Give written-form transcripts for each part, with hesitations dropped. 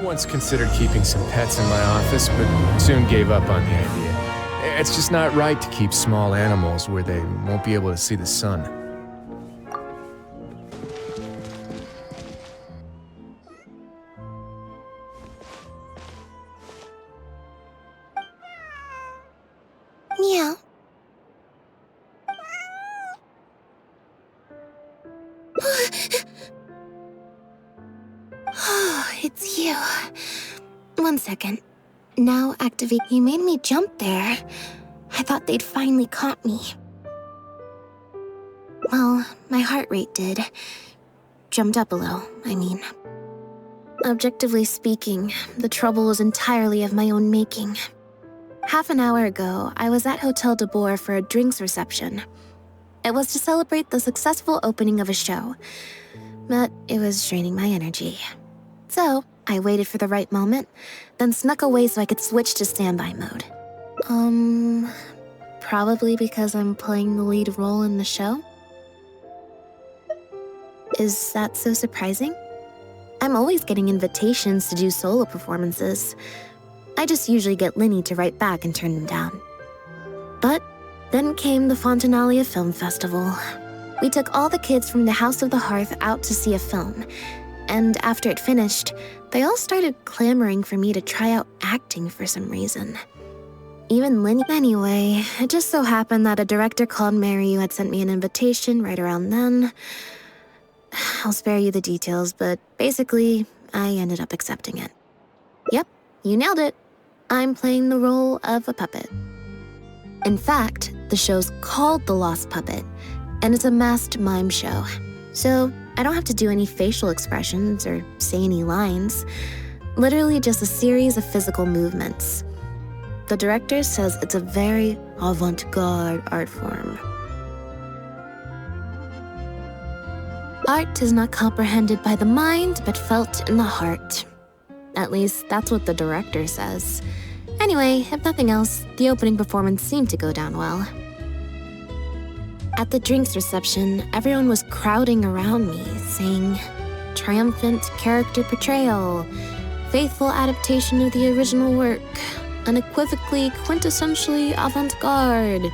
once considered keeping some pets in my office, but soon gave up on the idea. It's just not right to keep small animals where they won't be able to see the sun. Meow. Oh, it's you. 1 second. Now activate. You made me jump there. I thought they'd finally caught me. Well, my heart rate did. Jumped up a little, I mean. Objectively speaking, the trouble was entirely of my own making. Half an hour ago, I was at Hotel de Boer for a drinks reception. It was to celebrate the successful opening of a show, but it was draining my energy. So, I waited for the right moment, then snuck away so I could switch to standby mode. Probably because I'm playing the lead role in the show? Is that so surprising? I'm always getting invitations to do solo performances. I just usually get Linny to write back and turn them down. But then came the Fontanalia Film Festival. We took all the kids from the House of the Hearth out to see a film, and after it finished, they all started clamoring for me to try out acting for some reason. Even Linny. Anyway, it just so happened that a director called Mary who had sent me an invitation right around then. I'll spare you the details, but basically, I ended up accepting it. Yep, you nailed it. I'm playing the role of a puppet. In fact, the show's called The Lost Puppet, and it's a masked mime show. So I don't have to do any facial expressions or say any lines. Literally just a series of physical movements. The director says it's a very avant-garde art form. Art is not comprehended by the mind, but felt in the heart. At least, that's what the director says. Anyway, if nothing else, the opening performance seemed to go down well. At the drinks reception, everyone was crowding around me, saying, "Triumphant character portrayal, faithful adaptation of the original work, unequivocally, quintessentially avant-garde,"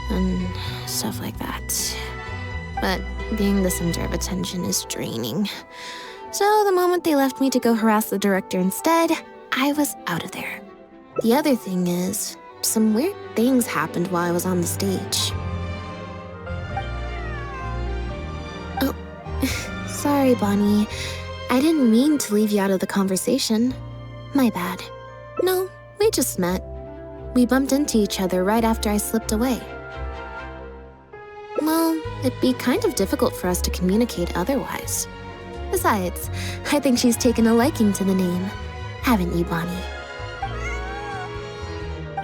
and stuff like that. But being the center of attention is draining. So the moment they left me to go harass the director instead, I was out of there. The other thing is, some weird things happened while I was on the stage. Oh, sorry, Bonnie. I didn't mean to leave you out of the conversation. My bad. No, we just met. We bumped into each other right after I slipped away. Well, it'd be kind of difficult for us to communicate otherwise. Besides, I think she's taken a liking to the name. Haven't you, Bonnie?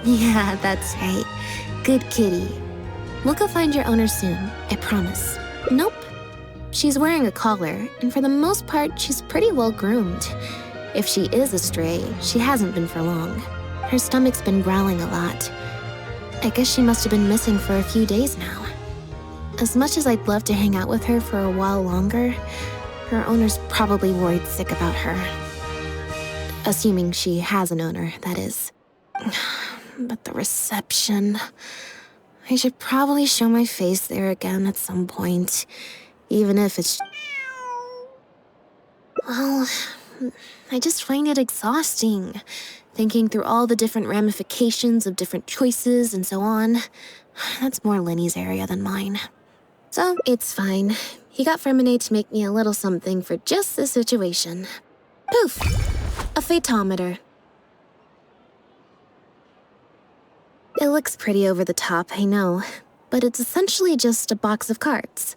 Yeah, that's right. Good kitty. We'll go find your owner soon, I promise. Nope. She's wearing a collar, and for the most part, she's pretty well groomed. If she is a stray, she hasn't been for long. Her stomach's been growling a lot. I guess she must have been missing for a few days now. As much as I'd love to hang out with her for a while longer, her owner's probably worried sick about her. Assuming she has an owner, that is. But the reception... I should probably show my face there again at some point, even if it's... Well, I just find it exhausting, thinking through all the different ramifications of different choices and so on. That's more Lenny's area than mine. So, it's fine. He got Ferminate to make me a little something for just this situation. Poof! A phaetometer. It looks pretty over the top, I know, but it's essentially just a box of cards.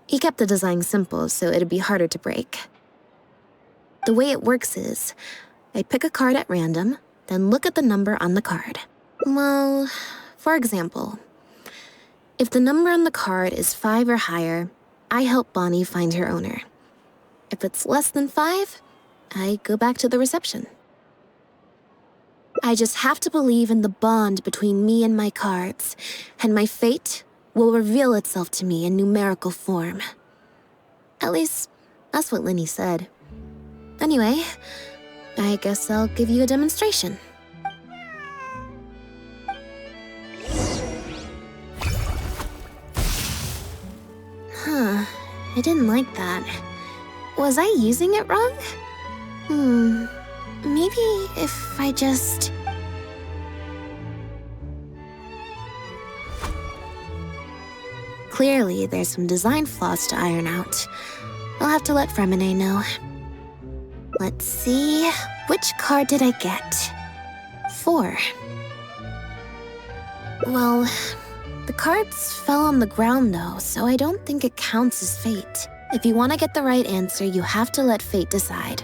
He kept the design simple, so it'd be harder to break. The way it works is, I pick a card at random, then look at the number on the card. Well, for example, if the number on the card is 5 or higher, I help Bonnie find her owner. If it's less than 5, I go back to the reception. I just have to believe in the bond between me and my cards, and my fate will reveal itself to me in numerical form. At least, that's what Linny said. Anyway, I guess I'll give you a demonstration. Huh, I didn't like that. Was I using it wrong? Maybe if I just... Clearly, there's some design flaws to iron out. I'll have to let Fremine know. Let's see, which card did I get? 4. Well, the cards fell on the ground though, so I don't think it counts as fate. If you want to get the right answer, you have to let fate decide.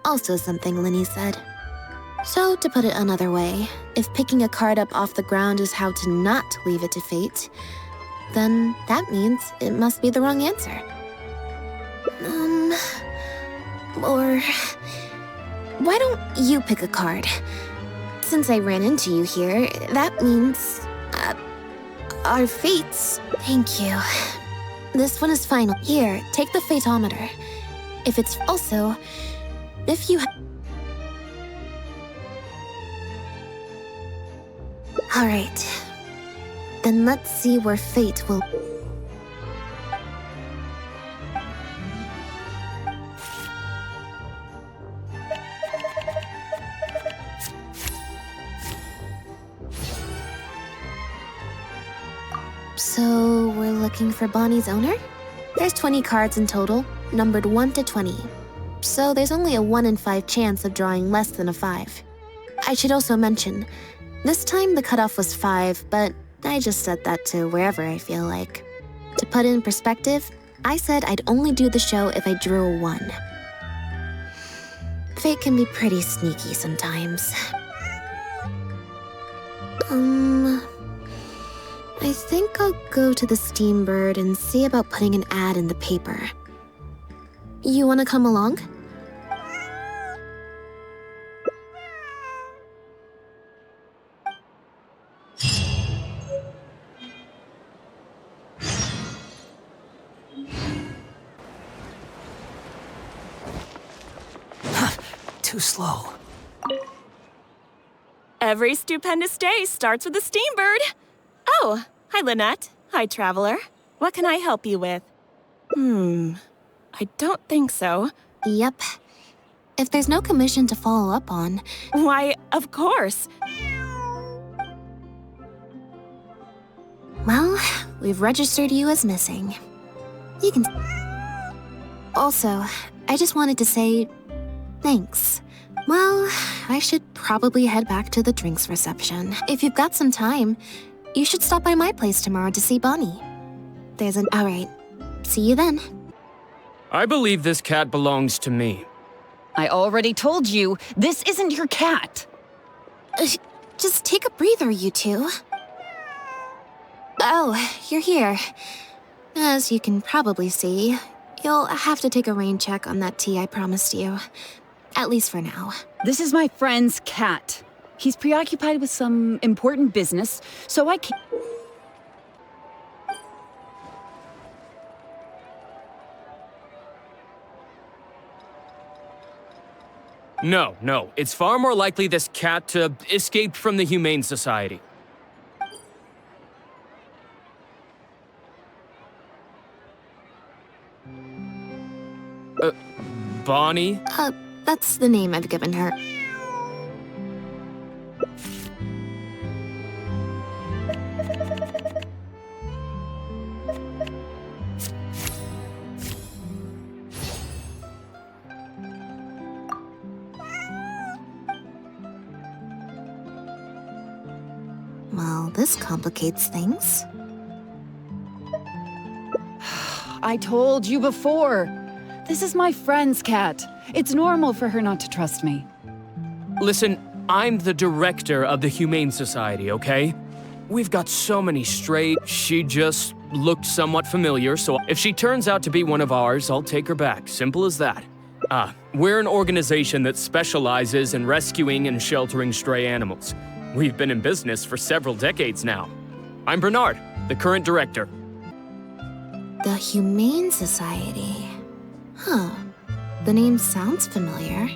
Also something Linny said. So, to put it another way, if picking a card up off the ground is how to not leave it to fate, then that means it must be the wrong answer. Or... why don't you pick a card? Since I ran into you here, that means... our fates. Thank you. This one is final. Here, take the fatometer. If it's also... if you... Alright. Then let's see where fate will... So, we're looking for Bonnie's owner? There's 20 cards in total, numbered 1 to 20. So there's only a 1 in 5 chance of drawing less than a 5. I should also mention, this time the cutoff was 5, but I just set that to wherever I feel like. To put it in perspective, I said I'd only do the show if I drew a 1. Fate can be pretty sneaky sometimes. I think I'll go to the Steambird and see about putting an ad in the paper. You wanna come along? Too slow. Every stupendous day starts with a Steambird. Oh, hi Lynette. Hi Traveler. What can I help you with? I don't think so. Yep. If there's no commission to follow up on... Why, of course. Well, we've registered you as missing. You can... Also, I just wanted to say... thanks. Well, I should probably head back to the drinks reception. If you've got some time, you should stop by my place tomorrow to see Bonnie. There's an... Alright. See you then. I believe this cat belongs to me. I already told you, this isn't your cat. Just take a breather, you two. Oh, you're here. As you can probably see, you'll have to take a rain check on that tea I promised you. At least for now. This is my friend's cat. He's preoccupied with some important business, so I can't... No. It's far more likely this cat escaped from the Humane Society. Bonnie? That's the name I've given her. Well, this complicates things. I told you before. This is my friend's cat. It's normal for her not to trust me. Listen, I'm the director of the Humane Society, okay? We've got so many stray... She just looked somewhat familiar, so if she turns out to be one of ours, I'll take her back. Simple as that. We're an organization that specializes in rescuing and sheltering stray animals. We've been in business for several decades now. I'm Bernard, the current director. The Humane Society. Huh. The name sounds familiar.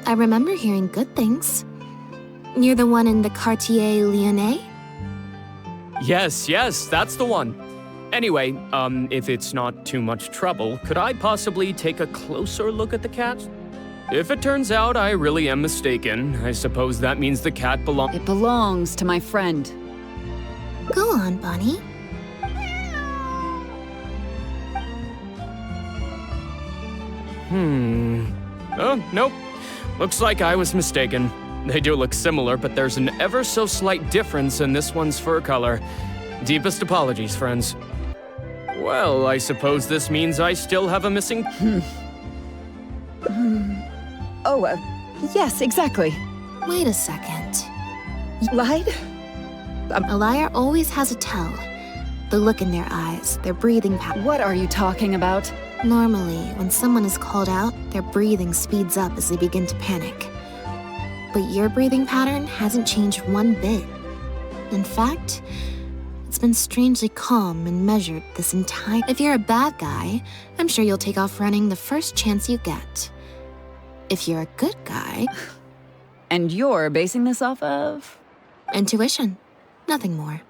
I remember hearing good things. You're the one in the Quartier Lyonnais? Yes, that's the one. Anyway, if it's not too much trouble, could I possibly take a closer look at the cat? If it turns out I really am mistaken, I suppose that means the cat belongs. It belongs to my friend. Go on, Bonnie. Oh, nope. Looks like I was mistaken. They do look similar, but there's an ever so slight difference in this one's fur color. Deepest apologies, friends. Well, I suppose this means I still have a missing. Oh, yes, exactly. Wait a second. Lied? A liar always has a tell. The look in their eyes, their breathing pattern. What are you talking about? Normally, when someone is called out, their breathing speeds up as they begin to panic. But your breathing pattern hasn't changed one bit. In fact, it's been strangely calm and measured this entire... If you're a bad guy, I'm sure you'll take off running the first chance you get. If you're a good guy... And you're basing this off of? Intuition. Nothing more.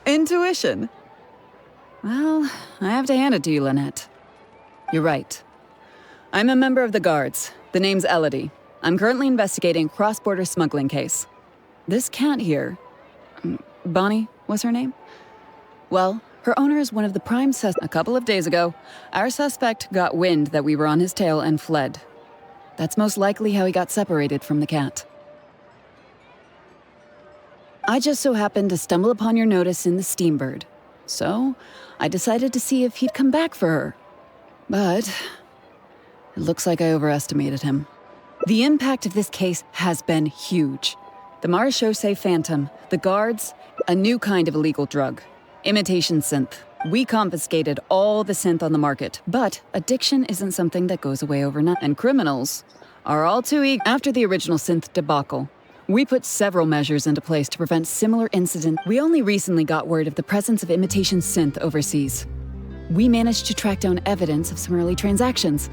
Intuition. Well, I have to hand it to you, Lynette. You're right. I'm a member of the Guards. The name's Elodie. I'm currently investigating a cross-border smuggling case. This cat here... Bonnie was her name? Well, her owner is one of the prime suspects. A couple of days ago, our suspect got wind that we were on his tail and fled. That's most likely how he got separated from the cat. I just so happened to stumble upon your notice in the Steambird. So, I decided to see if he'd come back for her. But it looks like I overestimated him. The impact of this case has been huge. The Marechaussee Phantom, the Guards, a new kind of illegal drug. Imitation synth. We confiscated all the synth on the market, but addiction isn't something that goes away overnight. And criminals are all too eager. After the original synth debacle, we put several measures into place to prevent similar incidents. We only recently got word of the presence of imitation synth overseas. We managed to track down evidence of some early transactions.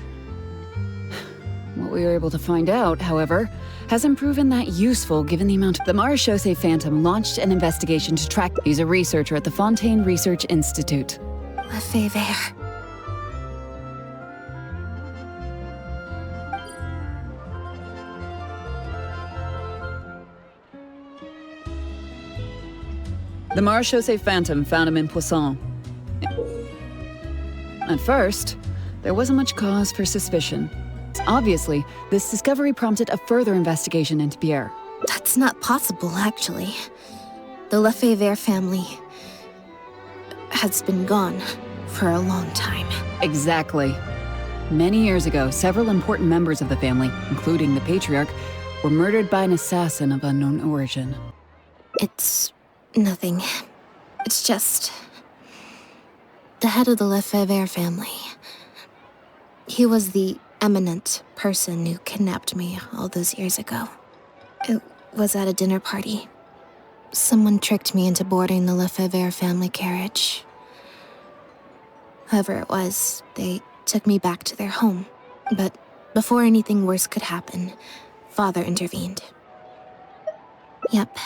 What we were able to find out, however, hasn't proven that useful given the amount of... The Marechaussee Phantom launched an investigation to track... He's a researcher at the Fontaine Research Institute. Lefebvre. The Marechaussee Phantom found him in Poisson. At first, there wasn't much cause for suspicion. Obviously, this discovery prompted a further investigation into Pierre. That's not possible, actually. The Lefebvre family has been gone for a long time. Exactly. Many years ago, several important members of the family, including the patriarch, were murdered by an assassin of unknown origin. It's nothing. It's just... the head of the Lefebvre family. He was the eminent person who kidnapped me all those years ago. It was at a dinner party. Someone tricked me into boarding the Lefebvre family carriage. Whoever it was, they took me back to their home. But before anything worse could happen, Father intervened. Yep.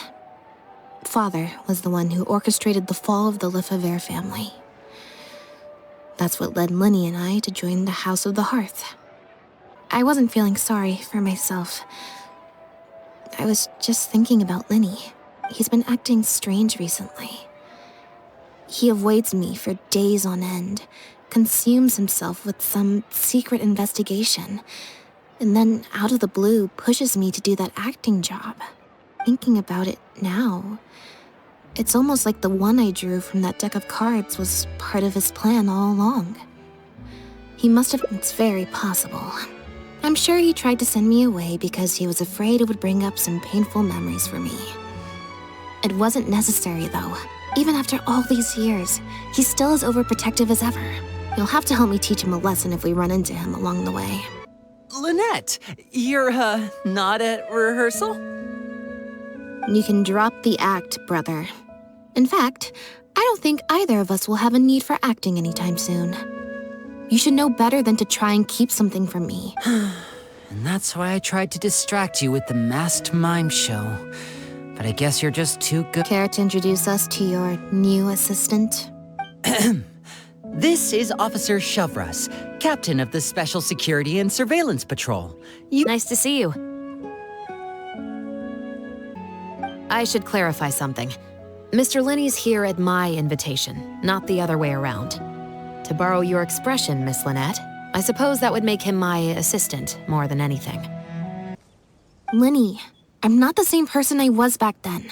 Father was the one who orchestrated the fall of the Lefebvre family. That's what led Lenny and I to join the House of the Hearth. I wasn't feeling sorry for myself. I was just thinking about Lenny. He's been acting strange recently. He avoids me for days on end, consumes himself with some secret investigation, and then out of the blue pushes me to do that acting job. Thinking about it now, it's almost like the one I drew from that deck of cards was part of his plan all along. He must have... It's very possible. I'm sure he tried to send me away because he was afraid it would bring up some painful memories for me. It wasn't necessary, though. Even after all these years, he's still as overprotective as ever. You'll have to help me teach him a lesson if we run into him along the way. Lynette, you're, not at rehearsal? You can drop the act, brother. In fact, I don't think either of us will have a need for acting anytime soon. You should know better than to try and keep something from me. And that's why I tried to distract you with the masked mime show. But I guess you're just too good. Care to introduce us to your new assistant? This is Officer Shovras, captain of the Special Security and Surveillance Patrol. Nice to see you. I should clarify something. Mr. Lenny's here at my invitation, not the other way around. To borrow your expression, Miss Lynette, I suppose that would make him my assistant more than anything. Lenny, I'm not the same person I was back then.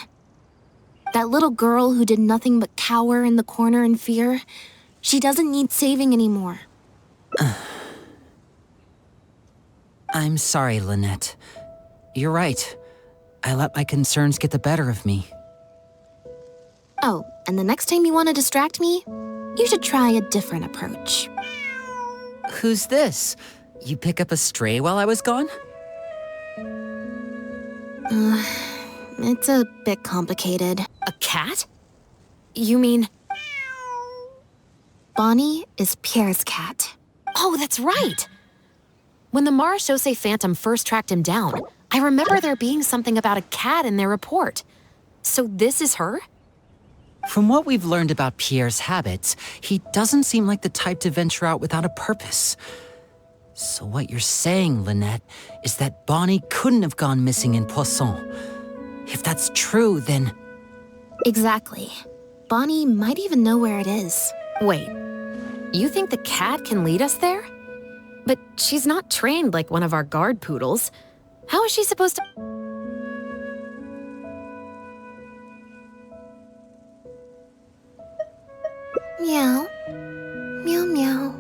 That little girl who did nothing but cower in the corner in fear, she doesn't need saving anymore. I'm sorry, Lynette. You're right. I let my concerns get the better of me. Oh, and the next time you want to distract me, you should try a different approach. Who's this? You pick up a stray while I was gone? It's a bit complicated. A cat? You mean... Bonnie is Pierre's cat. Oh, that's right! When the Marechaussee Phantom first tracked him down, I remember there being something about a cat in their report. So this is her? From what we've learned about Pierre's habits, he doesn't seem like the type to venture out without a purpose. So what you're saying, Lynette, is that Bonnie couldn't have gone missing in Poisson. If that's true, then... Exactly. Bonnie might even know where it is. Wait, you think the cat can lead us there? But she's not trained like one of our guard poodles. How is she supposed to... Meow. Meow meow.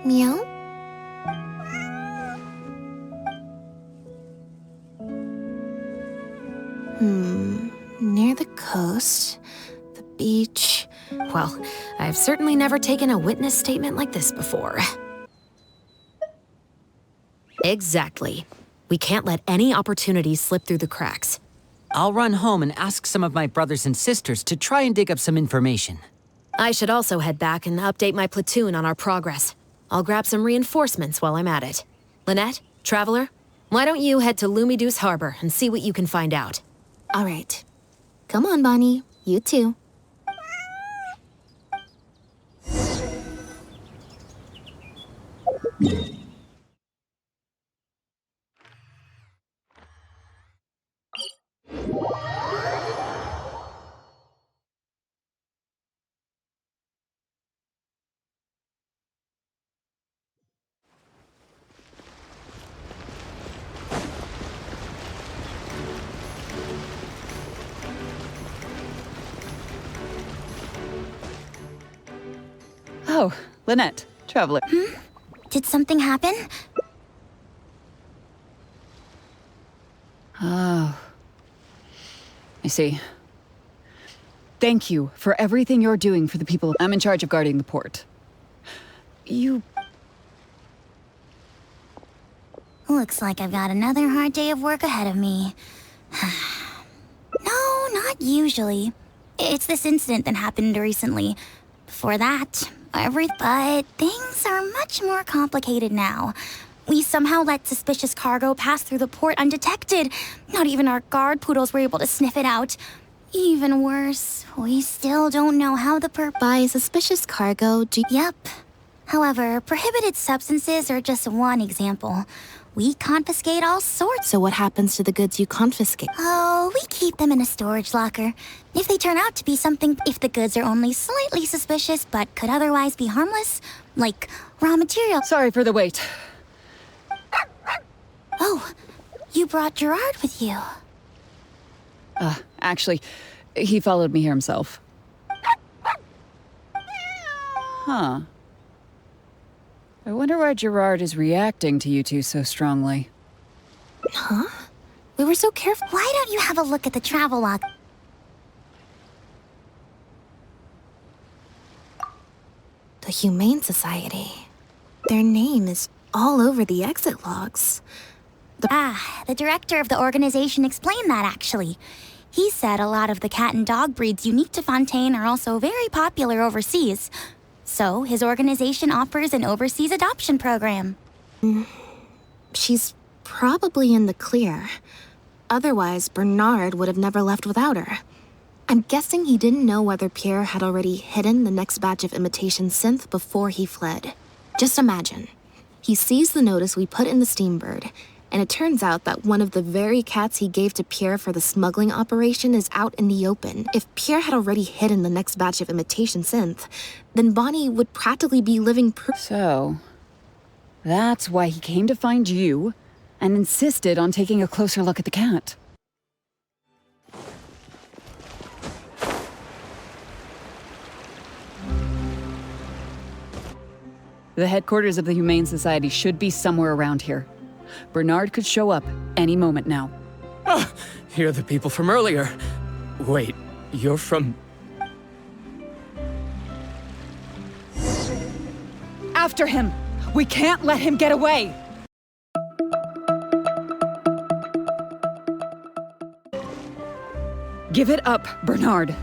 Meow? Near the coast, the beach. Well, I've certainly never taken a witness statement like this before. Exactly. We can't let any opportunities slip through the cracks. I'll run home and ask some of my brothers and sisters to try and dig up some information. I should also head back and update my platoon on our progress. I'll grab some reinforcements while I'm at it. Lynette, Traveler, why don't you head to Lumideus Harbor and see what you can find out? All right. Come on, Bonnie. You too. Oh, Lynette, Traveler. Did something happen? Oh. I see. Thank you for everything you're doing for the people. I'm in charge of guarding the port. You... Looks like I've got another hard day of work ahead of me. No, not usually. It's this incident that happened recently. Before that, but things are much more complicated now. We somehow let suspicious cargo pass through the port undetected. Not even our guard poodles were able to sniff it out. Even worse, we still don't know how the By suspicious cargo, Yep. However, prohibited substances are just one example. We confiscate all sorts. So what happens to the goods you confiscate? Oh, we keep them in a storage locker. If they turn out to be something, if the goods are only slightly suspicious but could otherwise be harmless, like raw material. Sorry for the wait. Oh, you brought Gerard with you. Actually, he followed me here himself. Huh. I wonder why Gerard is reacting to you two so strongly. Huh? We were so careful. Why don't you have a look at the travel log? The Humane Society. Their name is all over the exit logs. The director of the organization explained that, actually. He said a lot of the cat and dog breeds unique to Fontaine are also very popular overseas. So his organization offers an overseas adoption program. She's probably in the clear. Otherwise, Bernard would have never left without her. I'm guessing he didn't know whether Pierre had already hidden the next batch of imitation synth before he fled. Just imagine. He sees the notice we put in the Steambird, and it turns out that one of the very cats he gave to Pierre for the smuggling operation is out in the open. If Pierre had already hidden the next batch of imitation synth, then Bonnie would practically be living proof. So, that's why he came to find you and insisted on taking a closer look at the cat. The headquarters of the Humane Society should be somewhere around here. Bernard could show up any moment now. Ah, you're the people from earlier. Wait, you're from... After him! We can't let him get away! Give it up, Bernard.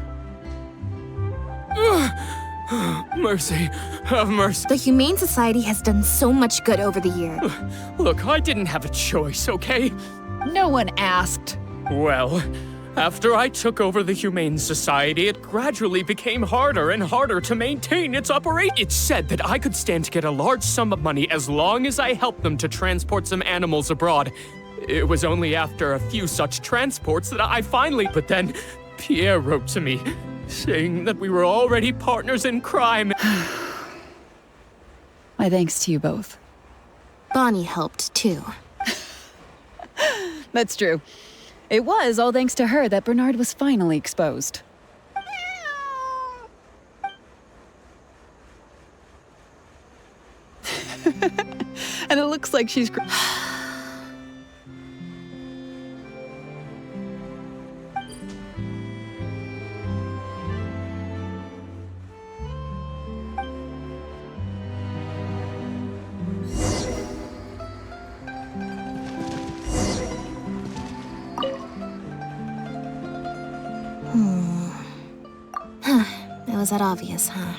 Mercy. Have mercy. The Humane Society has done so much good over the years. Look, I didn't have a choice, okay? No one asked. Well, after I took over the Humane Society, it gradually became harder and harder to maintain its operation. It said that I could stand to get a large sum of money as long as I helped them to transport some animals abroad. It was only after a few such transports that I finally... But then, Pierre wrote to me, saying that we were already partners in crime. My thanks to you both. Bonnie helped, too. That's true. It was all thanks to her that Bernard was finally exposed. And it looks like she's... It was that obvious, huh?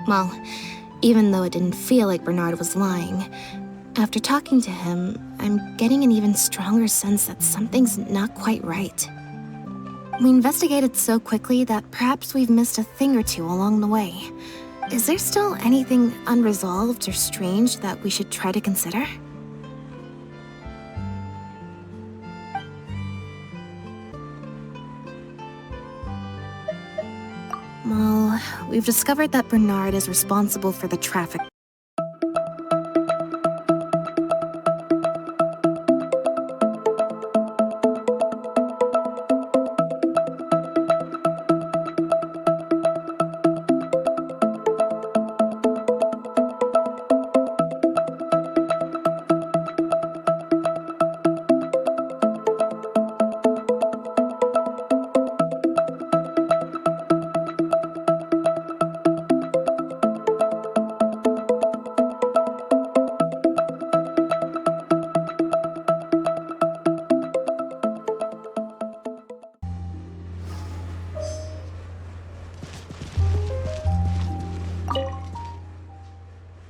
Well, even though it didn't feel like Bernard was lying, after talking to him, I'm getting an even stronger sense that something's not quite right. We investigated so quickly that perhaps we've missed a thing or two along the way. Is there still anything unresolved or strange that we should try to consider? Well, we've discovered that Bernard is responsible for the traffic.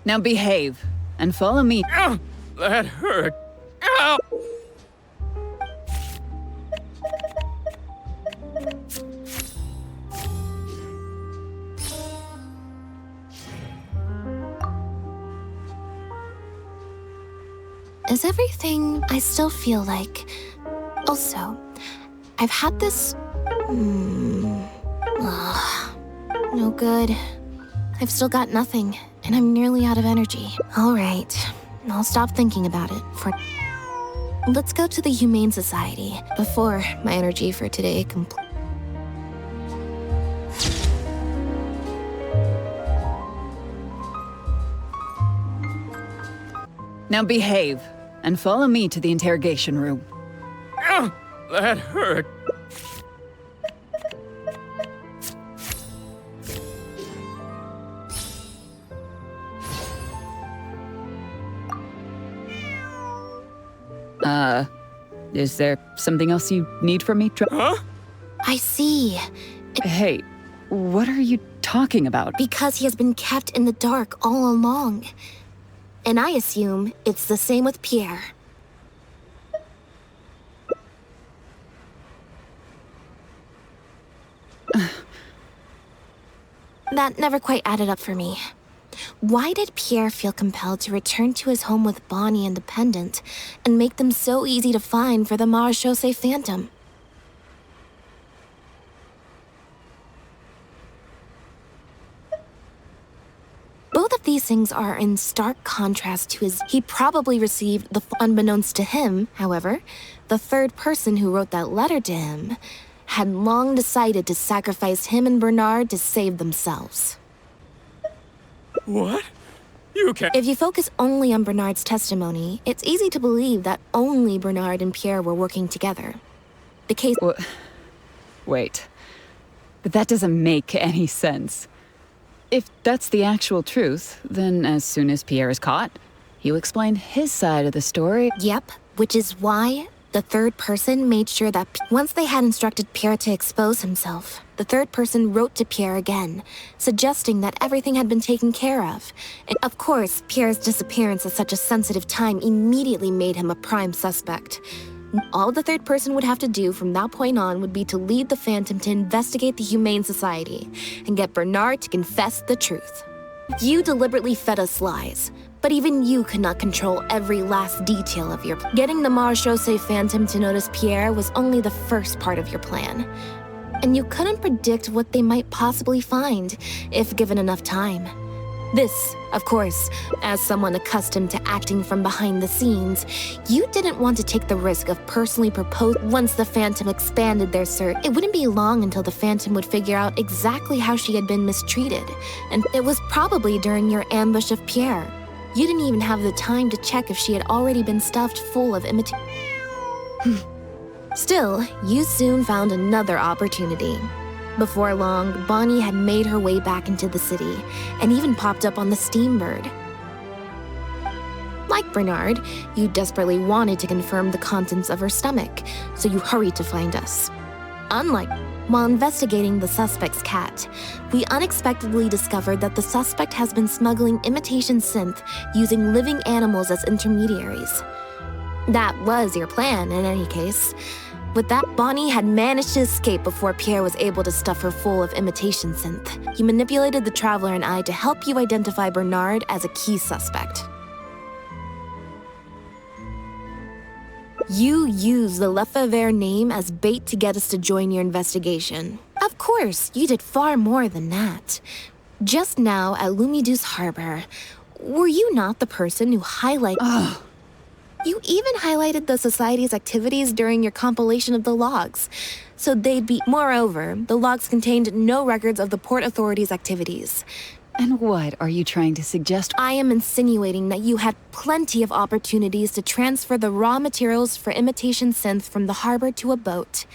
Now behave, and follow me. Ow! That hurt. Ow! Is everything I still feel like... Also, I've had this... no good. I've still got nothing, and I'm nearly out of energy. All right, I'll stop thinking about it for... Let's go to the Humane Society before my energy for today Now behave, and follow me to the interrogation room. Ow! That hurt. Is there something else you need from me? Huh? I see. Hey, what are you talking about? Because he has been kept in the dark all along. And I assume it's the same with Pierre. That never quite added up for me. Why did Pierre feel compelled to return to his home with Bonnie and Dependent and make them so easy to find for the Marechaussee Phantom? Both of these things are in stark contrast to his. He probably received unbeknownst to him, however, the third person who wrote that letter to him had long decided to sacrifice him and Bernard to save themselves. What? You can't. If you focus only on Bernard's testimony, it's easy to believe that only Bernard and Pierre were working together. The case. Wait. But that doesn't make any sense. If that's the actual truth, then as soon as Pierre is caught, he'll explain his side of the story. Yep, which is why the third person made sure that once they had instructed Pierre to expose himself, the third person wrote to Pierre again, suggesting that everything had been taken care of. And of course, Pierre's disappearance at such a sensitive time immediately made him a prime suspect. All the third person would have to do from that point on would be to lead the Phantom to investigate the Humane Society and get Bernard to confess the truth. You deliberately fed us lies, but even you could not control every last detail of your plan. Getting the Marechaussee Phantom to notice Pierre was only the first part of your plan. And you couldn't predict what they might possibly find if given enough time. This, of course, as someone accustomed to acting from behind the scenes, you didn't want to take the risk of personally proposing. Once the Phantom expanded their search, it wouldn't be long until the Phantom would figure out exactly how she had been mistreated. And it was probably during your ambush of Pierre. You didn't even have the time to check if she had already been stuffed full of Still, you soon found another opportunity. Before long, Bonnie had made her way back into the city and even popped up on the Steambird. Like Bernard, you desperately wanted to confirm the contents of her stomach, so you hurried to find us. While investigating the suspect's cat, we unexpectedly discovered that the suspect has been smuggling imitation synth using living animals as intermediaries. That was your plan, in any case. With that, Bonnie had managed to escape before Pierre was able to stuff her full of imitation synth. You manipulated the Traveler and I to help you identify Bernard as a key suspect. You used the Lefebvre name as bait to get us to join your investigation. Of course, you did far more than that. Just now at Lumidu's Harbor, were you not the person who highlighted... You even highlighted the Society's activities during your compilation of the logs, so they'd be... Moreover, the logs contained no records of the Port Authority's activities. And what are you trying to suggest? I am insinuating that you had plenty of opportunities to transfer the raw materials for imitation synth from the harbor to a boat,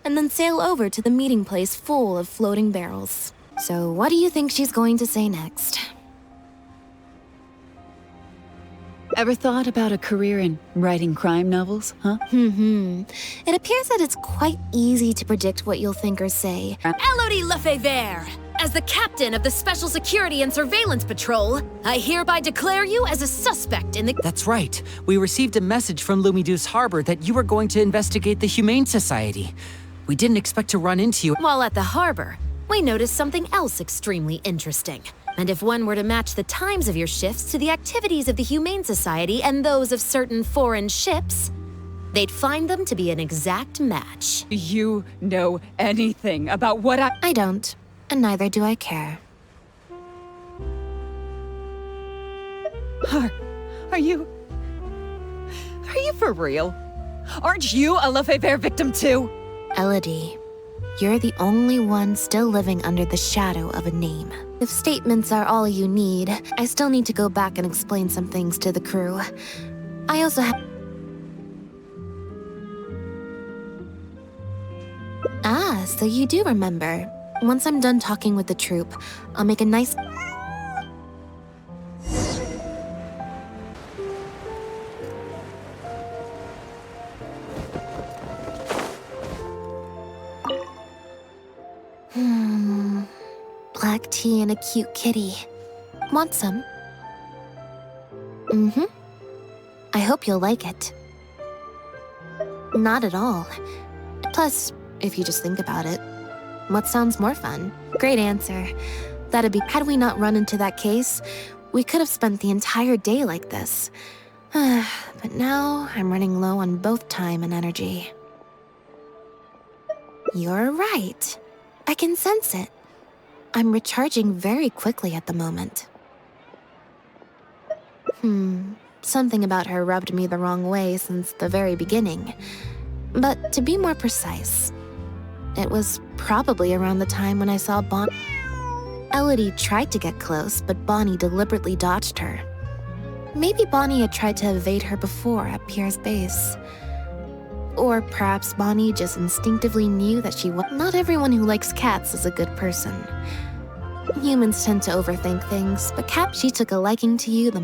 and then sail over to the meeting place full of floating barrels. So what do you think she's going to say next? Ever thought about a career in writing crime novels, huh? It appears that it's quite easy to predict what you'll think or say. Elodie Lefebvre! As the captain of the Special Security and Surveillance Patrol, I hereby declare you as a suspect in the... That's right. We received a message from Lumidu's Harbor that you were going to investigate the Humane Society. We didn't expect to run into you. While at the harbor, we noticed something else extremely interesting. And if one were to match the times of your shifts to the activities of the Humane Society and those of certain foreign ships, they'd find them to be an exact match. Do you know anything about what I don't, and neither do I care. Are you for real? Aren't you a Lefebvre victim too? Elodie, you're the only one still living under the shadow of a name. If statements are all you need, I still need to go back and explain some things to the crew. I also have... Ah, so you do remember. Once I'm done talking with the troop, I'll make a nice... tea and a cute kitty. Want some? Mm-hmm. I hope you'll like it. Not at all. Plus, if you just think about it, what sounds more fun? Great answer. That'd be— had we not run into that case, we could have spent the entire day like this. But now, I'm running low on both time and energy. You're right. I can sense it. I'm recharging very quickly at the moment. Something about her rubbed me the wrong way since the very beginning. But to be more precise, it was probably around the time when I saw Bonnie. Elodie tried to get close, but Bonnie deliberately dodged her. Maybe Bonnie had tried to evade her before at Pierre's base. Or perhaps Bonnie just instinctively knew that she was— not everyone who likes cats is a good person. Humans tend to overthink things, but she took a liking to you the